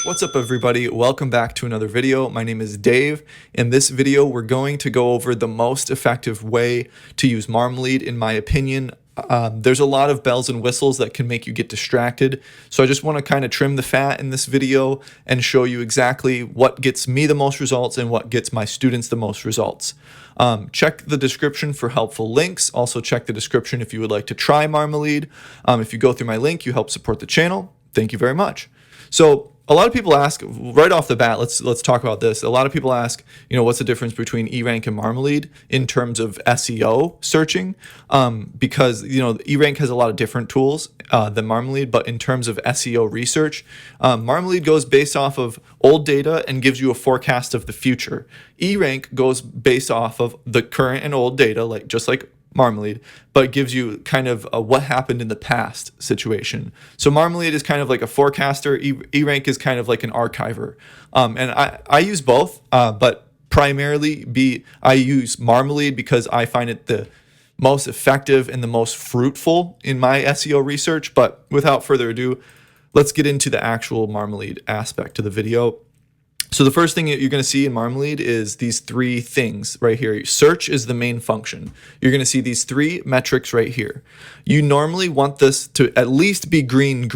What's up everybody, welcome back to another video. My name is Dave. In this video we're going to go over the most effective way to use Marmalead in my opinion. There's a lot of bells and whistles that can make you get distracted, so I just want to kind of trim the fat in this video and show you exactly what gets me the most results and what gets my students the most results. Check the description for helpful links. Also check the description if you would like to try Marmalead. If you go through my link, you help support the channel. Thank you very much. So a lot of people ask, right off the bat, let's talk about this. A lot of people ask, what's the difference between eRank and Marmalead in terms of SEO searching? Because, eRank has a lot of different tools than Marmalead, but in terms of SEO research, Marmalead goes based off of old data and gives you a forecast of the future. eRank goes based off of the current and old data, just like Marmalead, but gives you kind of a what happened in the past situation. So Marmalead is kind of like a forecaster. eRank is kind of like an archiver. And I use both, but primarily I use Marmalead because I find it the most effective and the most fruitful in my SEO research. But without further ado, let's get into the actual Marmalead aspect of the video. So the first thing that you're going to see in Marmalead is these three things right here. Search is the main function. You're going to see these three metrics right here. You normally want this to at least be green.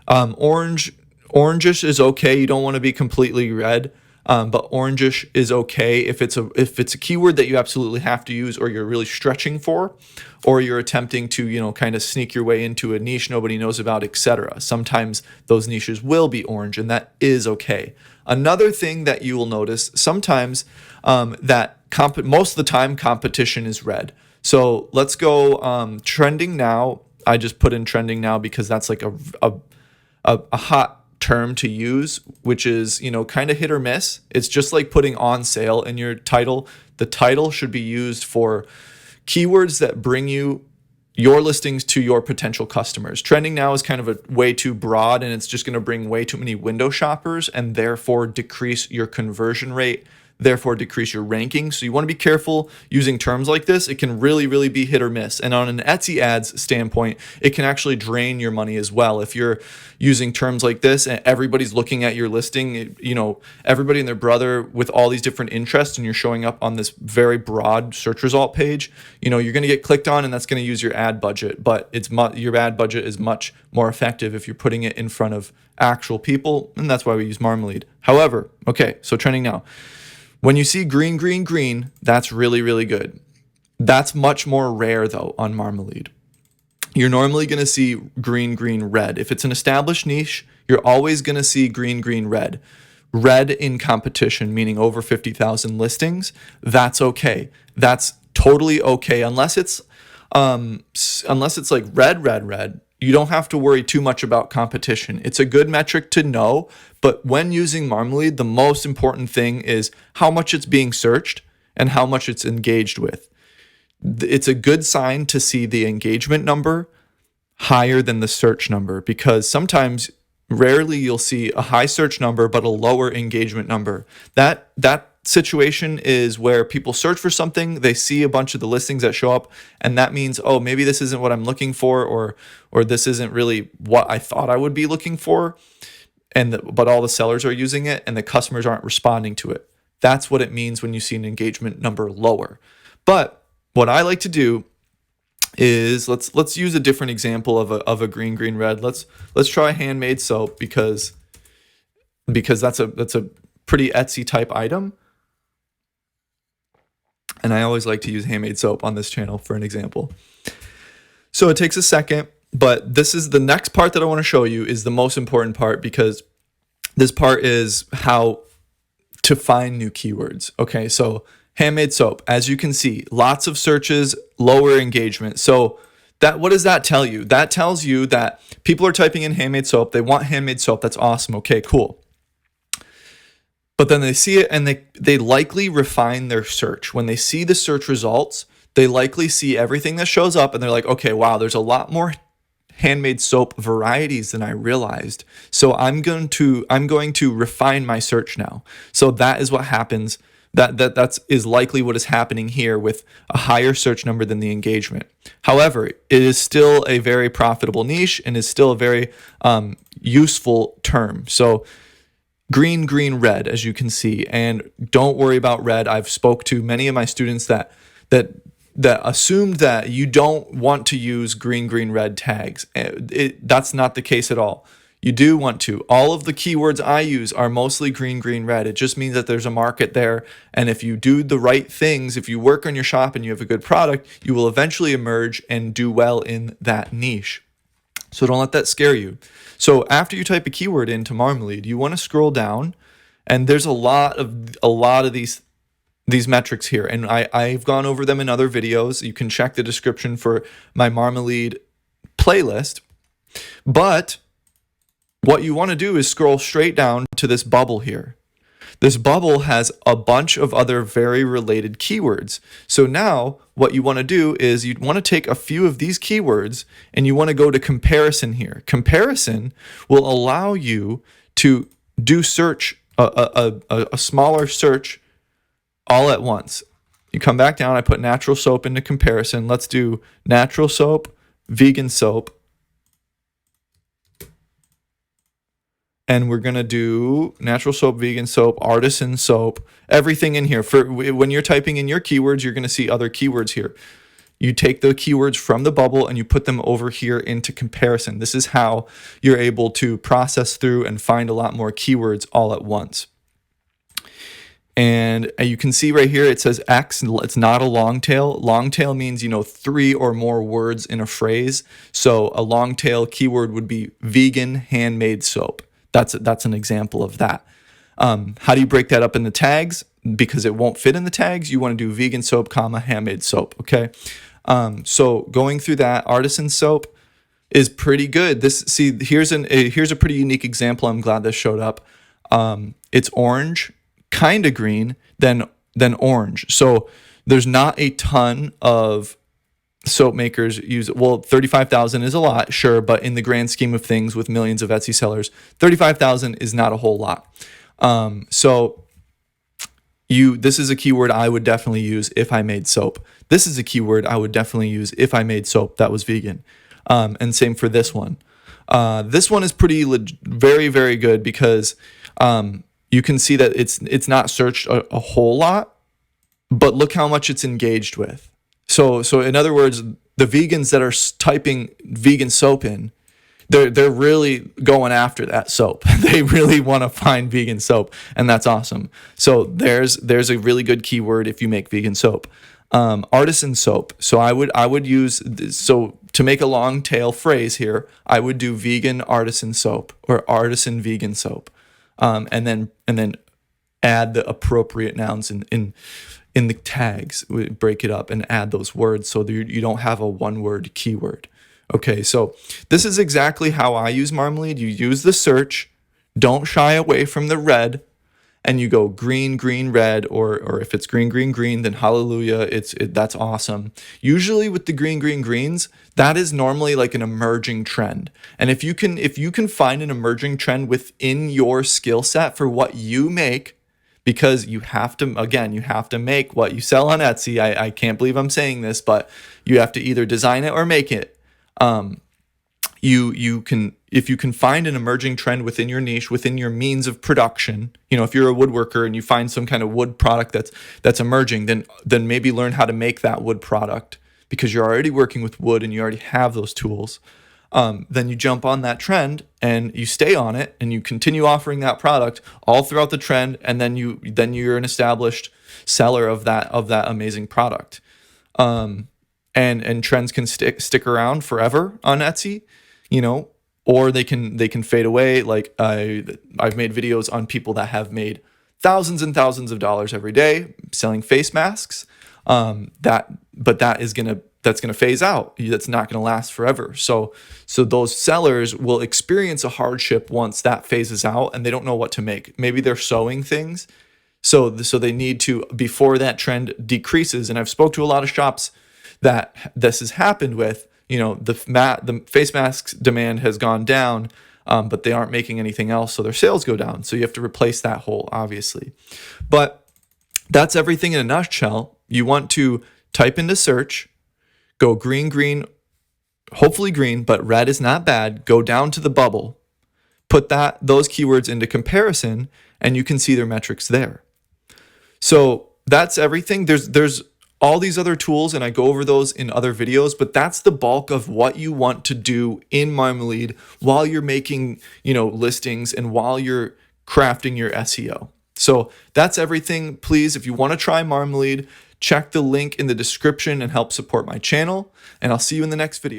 Orangish is okay. You don't want to be completely red, but orangish is okay if it's a keyword that you absolutely have to use, or you're really stretching for, or you're attempting to kind of sneak your way into a niche nobody knows about, etc. Sometimes those niches will be orange, and that is okay. Another thing that you will notice sometimes most of the time competition is red. So let's go trending now. I just put in trending now because that's like a hot term to use, which is kind of hit or miss. It's just like putting on sale in your title. The title should be used for keywords that bring your listings to your potential customers. Trending now is kind of a way too broad, and it's just going to bring way too many window shoppers and therefore decrease your conversion rate, therefore decrease your ranking. So you want to be careful using terms like this. It can really be hit or miss. And on an Etsy ads standpoint, it can actually drain your money as well. If you're using terms like this and everybody's looking at your listing, everybody and their brother with all these different interests, and you're showing up on this very broad search result page, you're going to get clicked on, and that's going to use your ad budget. But your ad budget is much more effective if you're putting it in front of actual people, and that's why we use Marmalead. However, okay, so trending now. When you see green, that's really good. That's much more rare though on Marmalead. You're normally going to see green, red. If it's an established niche, you're always going to see green, red. Red in competition, meaning over 50,000 listings, that's okay. That's totally okay unless it's like red. You don't have to worry too much about competition. It's a good metric to know, but when using Marmalead, the most important thing is how much it's being searched and how much it's engaged with. It's a good sign to see the engagement number higher than the search number, because rarely you'll see a high search number but a lower engagement number. That situation is where people search for something, they see a bunch of the listings that show up, and that means, oh, maybe this isn't what I'm looking for, or this isn't really what I thought I would be looking for, but all the sellers are using it and the customers aren't responding to it. That's what it means when you see an engagement number lower. But what I like to do is let's use a different example of a green, red. Let's try handmade soap because that's a pretty Etsy type item. And I always like to use handmade soap on this channel for an example. So it takes a second, but this is the next part that I want to show you is the most important part, because this part is how to find new keywords. Okay, so handmade soap, as you can see, lots of searches, lower engagement. So what does that tell you? That tells you that people are typing in handmade soap. They want handmade soap. That's awesome. Okay, cool. But then they see it and they likely refine their search. When they see the search results, they likely see everything that shows up and they're like, okay, wow, there's a lot more handmade soap varieties than I realized. So I'm going to refine my search now. So that is what happens. That is likely what is happening here with a higher search number than the engagement. However, it is still a very profitable niche and is still a very useful term. So green, green, red, as you can see. And don't worry about red. I've spoke to many of my students that assumed that you don't want to use green, green, red tags. That's not the case at all. You do want to. All of the keywords I use are mostly green, green, red. It just means that there's a market there. And if you do the right things, if you work on your shop and you have a good product, you will eventually emerge and do well in that niche. So don't let that scare you. So after you type a keyword into Marmalead, you want to scroll down, and there's a lot of these metrics here, and I've gone over them in other videos. You can check the description for my Marmalead playlist. But what you want to do is scroll straight down to this bubble here. This bubble has a bunch of other very related keywords. So now what you want to do is you want to take a few of these keywords and you want to go to comparison here. Comparison will allow you to do a smaller search all at once. You come back down, I put natural soap into comparison. Let's do natural soap, vegan soap. And we're going to do natural soap, vegan soap, artisan soap, everything in here. For when you're typing in your keywords, you're going to see other keywords here. You take the keywords from the bubble and you put them over here into comparison. This is how you're able to process through and find a lot more keywords all at once. And you can see right here, it says X. It's not a long tail. Long tail means, 3 or more words in a phrase. So a long tail keyword would be vegan handmade soap. That's an example of that. How do you break that up in the tags? Because it won't fit in the tags, you want to do vegan soap, comma, handmade soap, okay? So going through that, artisan soap is pretty good. Here's a pretty unique example. I'm glad this showed up. It's orange, kind of green, then orange. So there's not a ton of soap makers use it. Well, 35,000 is a lot, sure, but in the grand scheme of things with millions of Etsy sellers, 35,000 is not a whole lot. This is a keyword I would definitely use if I made soap. This is a keyword I would definitely use if I made soap that was vegan. And same for this one. This one is very, very good because you can see that it's not searched a whole lot, but look how much it's engaged with. So in other words, the vegans that are typing vegan soap in, they're really going after that soap. They really want to find vegan soap, and that's awesome. So there's a really good keyword if you make vegan soap. Artisan soap. So I would use to make a long tail phrase here, I would do vegan artisan soap or artisan vegan soap, and then add the appropriate nouns in the tags. We break it up and add those words so that you don't have a one-word keyword. Okay, so this is exactly how I use Marmalead. You use the search, don't shy away from the red, and you go green, green, red, or if it's green, green, green, then hallelujah, that's awesome. Usually with the green, green, greens, that is normally like an emerging trend. And if you can find an emerging trend within your skill set for what you make, because you have to make what you sell on Etsy. I can't believe I'm saying this, but you have to either design it or make it. If you can find an emerging trend within your niche, within your means of production, if you're a woodworker and you find some kind of wood product that's emerging, then maybe learn how to make that wood product because you're already working with wood and you already have those tools. Then you jump on that trend and you stay on it and you continue offering that product all throughout the trend, and then you're an established seller of that amazing product. And trends can stick around forever on Etsy, or they can fade away. Like I've made videos on people that have made thousands and thousands of dollars every day selling face masks. That's gonna phase out. That's not gonna last forever. So those sellers will experience a hardship once that phases out, and they don't know what to make. Maybe they're sewing things, so they need to, before that trend decreases. And I've spoke to a lot of shops that this has happened with. The face masks demand has gone down, but they aren't making anything else, so their sales go down. So you have to replace that hole, obviously. But that's everything in a nutshell. You want to type into search, go green, green, hopefully green, but red is not bad. Go down to the bubble. put those keywords into comparison, and you can see their metrics there. So that's everything. There's all these other tools, and I go over those in other videos, but that's the bulk of what you want to do in Marmalead while you're making, listings and while you're crafting your SEO. So that's everything. Please, if you want to try Marmalead, check the link in the description and help support my channel, and I'll see you in the next video.